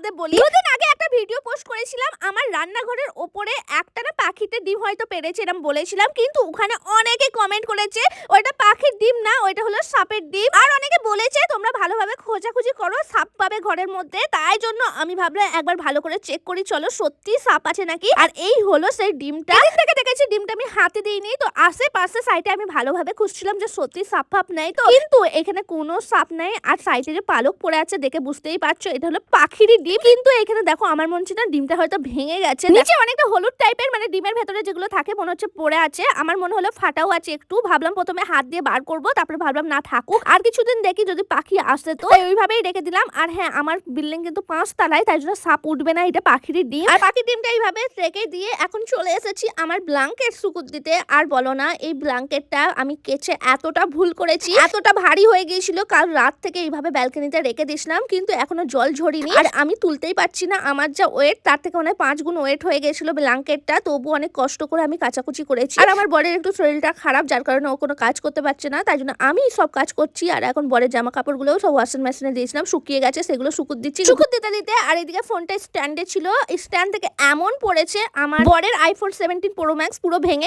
তোমাদের বলি, দুদিন আগে একটা ভিডিও পোস্ট করেছিলাম আমার রান্নাঘরের ওপরে একটা না পাখিতে ডিম হয়তো পেড়েছে এরকম বলেছিলাম, কিন্তু ওখানে অনেকে কমেন্ট করেছে ওইটা পাখির ডিম না, ওইটা হলো সাপের ডিম। আর অনেকে বলেছে তোমরা ভালোভাবে খোঁজাখুঁজি করো, সাপ পাবে ঘরের মধ্যে। তাই জন্য আমি ভাবলাম একবার ভালো করে চেক করি, চলো সত্যি সাপ আছে নাকি। আর এই হলো সেই ডিমটা। এদিক থেকে দেখেছি ডিমটা আমি হাতে দিইনি, তো আশেপাশে সাইডে আমি ভালোভাবে খুঁজছিলাম যে সত্যি সাপ ফাপ নাই তো, কিন্তু এখানে কোনো সাপ নাই। আর সাইডে যে পালক পড়ে আছে দেখে বুঝতেই পারছো এটা হলো পাখিরই ডিম। কিন্তু এখানে দেখো আমার মনে হচ্ছে না ডিমটা হয়তো ভেঙে গেছে, নিচে অনেকটা হলুদ টাইপের মানে ডিমের ভেতরে যেগুলো থাকে মনে হচ্ছে পড়ে আছে। আমার মনে হলো ফাটাও আছে একটু, ভাবলাম প্রথমে হাত দিয়ে বার করবো, তারপরে ভাবলাম না থাকুক আর কিছুদিন দেখি যদি পাখি আসে তো, ওইভাবেই রেখে দিলাম। আর হ্যাঁ, আমার বিল্ডিং কিন্তু 5 তলায়, তাই জন্য সাপ উঠবে না, এটা পাখিরই ডিম। আর পাখির ডিমটা এইভাবে রেখে দিয়ে এখন চলে এসেছি আমার ব্ল্যাঙ্কেট সুকুত দিতে। আর বলো না, এই ব্ল্যাঙ্কেটটা আমি কেচে এতটা ভুল করেছি, এতটা ভারী হয়ে গিয়েছিল, কাল রাত থেকে এইভাবে ব্যালকনিতে রেখে দিয়েছিলাম, কিন্তু এখনো জল ঝরিনি। আর আমি তুলতেই পারছি না, আমার যা ওয়েট তার থেকে অনেক 5 গুণ ওয়েট হয়ে গেছিল ব্ল্যাঙ্কেটটা, তবু অনেক কষ্ট করে আমি কাচাকুচি করেছি। আর আমার বরের একটু শরীরটা খারাপ, যার কারণে ও কোনো কাজ করতে পারছে না, তাই জন্য আমি সব কাজ করছি। আর এখন বরের জামা কাপড়গুলো সব ওয়াশিং মেশিনে দিয়েছিলাম, শুকিয়ে গেছে, সেগুলো শুকুত দিচ্ছি। শুকুত দিতে দিতে আর এদিকে ফোনটা স্ট্যান্ডে ছিল, স্ট্যান্ড থেকে এমন পড়েছে আমার বরের iPhone 17 Pro Max পুরো ভেঙে